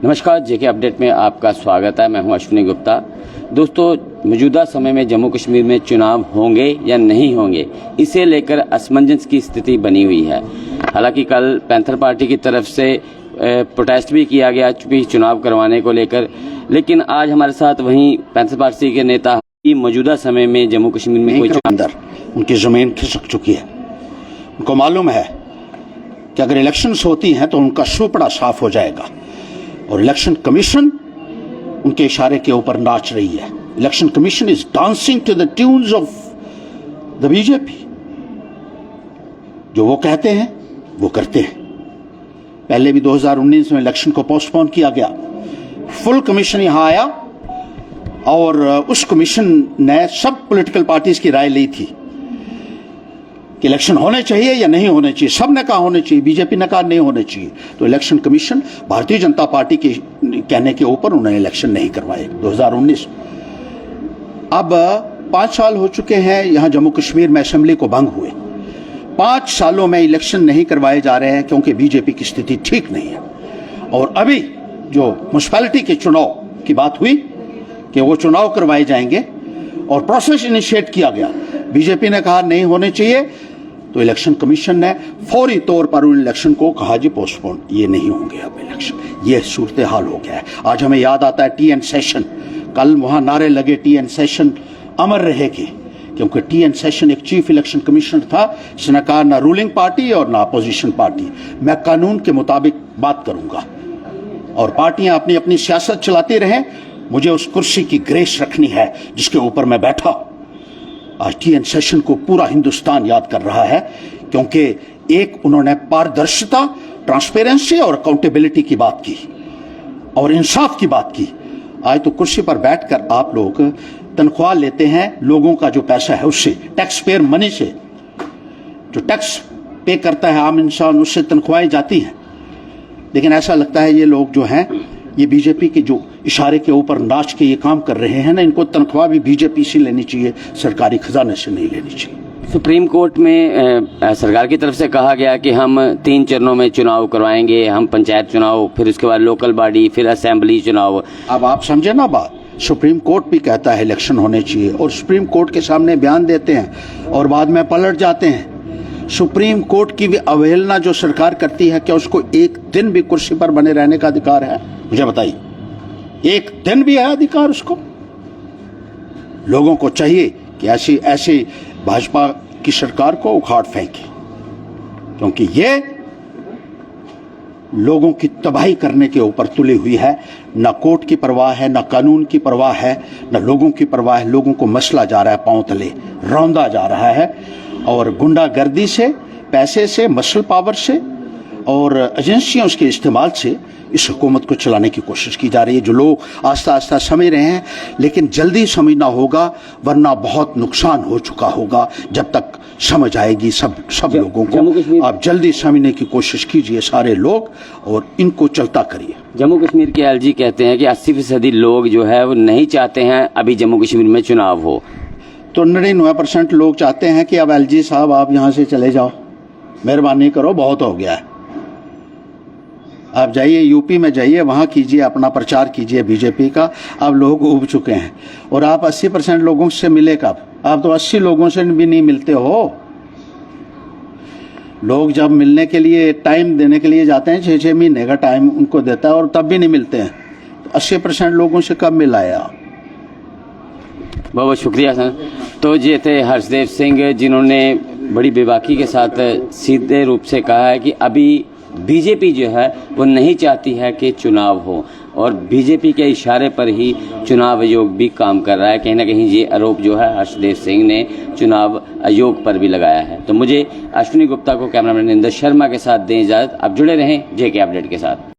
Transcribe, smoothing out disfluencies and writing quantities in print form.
नमस्कार, जेके अपडेट में आपका स्वागत है। मैं हूं अश्विनी गुप्ता। दोस्तों, मौजूदा समय में जम्मू कश्मीर में चुनाव होंगे या नहीं होंगे, इसे लेकर असमंजस की स्थिति बनी हुई है। हालांकि कल पैंथर पार्टी की तरफ से प्रोटेस्ट भी किया गया चुनाव करवाने को लेकर, लेकिन आज हमारे साथ वहीं पैंथर पार्टी के नेता की मौजूदा समय में जम्मू कश्मीर में कोई अंदर उनकी जमीन खिसक चुकी है। उनको मालूम है कि अगर इलेक्शंस होती हैं तो उनका सुपड़ा साफ हो जाएगा, और इलेक्शन कमीशन उनके इशारे के ऊपर नाच रही है। Election commission is dancing to the tunes of the BJP. जो वो कहते हैं वो करते हैं। पहले भी 2019 में इलेक्शन को पोस्टपोन किया गया। फुल कमीशन यहां आया और उस कमीशन ने सब पॉलिटिकल पार्टीज की राय ली थी कि इलेक्शन होने चाहिए या नहीं होने चाहिए। सब ने कहा होने चाहिए, बीजेपी ने कहा नहीं होने चाहिए। तो election commission Bharatiya Janata party के कहने के ऊपर उन्होंने इलेक्शन नहीं करवाए 2019। अब 5 साल हो चुके हैं यहां जम्मू कश्मीर में असेंबली को भंग हुए। 5 सालों में इलेक्शन नहीं करवाए जा रहे हैं क्योंकि बीजेपी की स्थिति ठीक नहीं है। और अभी जो म्युनिसिपैलिटी के चुनाव की बात हुई कि वो चुनाव करवाए जाएंगे और प्रोसेस इनिशिएट किया गया, बीजेपी ने कहा नहीं होने चाहिए, तो इलेक्शन कमीशन ने फौरी तौर पर उन इलेक्शन को कहा जी पोस्टपोन, ये नहीं होंगे अब इलेक्शन। ये सूरत हाल हो गया है। आज हमें याद आता है टी एन सेशन। कल वहां नारे लगे टी एन सेशन अमर रहेगी, क्योंकि टी एन सेशन एक चीफ इलेक्शन कमिश्नर था। इसने कहा ना रूलिंग पार्टी और ना अपोजिशन पार्टी, मैं कानून के मुताबिक बात करूंगा और पार्टियां अपनी अपनी सियासत चलाती रहें, मुझे उस कुर्सी की ग्रेस रखनी है जिसके ऊपर मैं बैठा। आज टी एन सेशन को पूरा हिंदुस्तान याद कर रहा है, क्योंकि एक उन्होंने पारदर्शिता, ट्रांसपेरेंसी और अकाउंटेबिलिटी की बात की और इंसाफ की बात की। आज तो कुर्सी पर बैठकर आप लोग तनख्वाह लेते हैं, लोगों का जो पैसा है उससे, टैक्स पेयर मनी से, जो टैक्स पे करता है आम इंसान, उससे तनख्वाहें जाती हैं। लेकिन ऐसा लगता है ये लोग जो हैं, ये बीजेपी के जो इशारे के ऊपर नाच के ये काम कर रहे हैं ना, इनको तनख्वाह भी बीजेपी से लेनी चाहिए, सरकारी खजाने से नहीं लेनी चाहिए। सुप्रीम कोर्ट में सरकार की तरफ से कहा गया कि हम 3 चरणों में चुनाव करवाएंगे, हम पंचायत चुनाव, फिर उसके बाद लोकल बॉडी, फिर असेंबली चुनाव। अब आप समझे ना बात, सुप्रीम कोर्ट भी कहता है इलेक्शन होने चाहिए और सुप्रीम कोर्ट के सामने बयान देते हैं और बाद में पलट जाते हैं। सुप्रीम कोर्ट की भी अवहेलना जो सरकार करती है, क्या उसको एक दिन भी कुर्सी पर बने रहने का अधिकार है? मुझे बताइए, एक दिन भी है अधिकार उसको? लोगों को चाहिए कि ऐसी भाजपा की सरकार को उखाड़ फेंके, क्योंकि ये लोगों की तबाही करने के ऊपर तुली हुई है। ना कोर्ट की परवाह है, ना कानून की परवाह है, ना लोगों की परवाह है। लोगों को मसला जा रहा है, पांव तले रौंदा जा रहा है, और गुंडागर्दी से, पैसे से, मसल पावर से और एजेंसियों के इस्तेमाल से इस हुकूमत को चलाने की कोशिश की जा रही है, जो लोग आस्ता आस्ता समझ रहे हैं। लेकिन जल्दी समझना होगा, वरना बहुत नुकसान हो चुका होगा। जब तक समझ आएगी सब लोगों को, आप जल्दी समझने की कोशिश कीजिए सारे लोग, और इनको चलता करिए। जम्मू कश्मीर के एलजी कहते हैं कि 80% लोग जो है वो नहीं चाहते हैं अभी जम्मू कश्मीर में चुनाव हो। तो 99% लोग चाहते हैं कि अब एलजी साहब आप यहां से चले जाओ, मेहरबानी करो, बहुत हो गया है। आप जाइए यूपी में, जाइए वहां कीजिए, अपना प्रचार कीजिए बीजेपी का। अब लोग उब चुके हैं। और आप 80% लोगों से मिले कब? आप तो 80 लोगों से भी नहीं मिलते हो। लोग जब मिलने के लिए, टाइम देने के लिए जाते हैं, 6-6 महीने का टाइम उनको देता है, और तब भी नहीं मिलते हैं। 80% लोगों से कब मिलाया आप? बहुत बहुत शुक्रिया सर। तो ये थे हर्षदेव सिंह, जिन्होंने बड़ी बेबाकी के साथ सीधे रूप से कहा है कि अभी बीजेपी जो है वो नहीं चाहती है कि चुनाव हो, और बीजेपी के इशारे पर ही चुनाव आयोग भी काम कर रहा है। कहीं ना कहीं ये आरोप जो है हर्षदेव सिंह ने चुनाव आयोग पर भी लगाया है। तो मुझे अश्विनी गुप्ता को, कैमरामैन निंदर शर्मा के साथ दें इजाज़त। आप जुड़े रहें जेके अपडेट के साथ।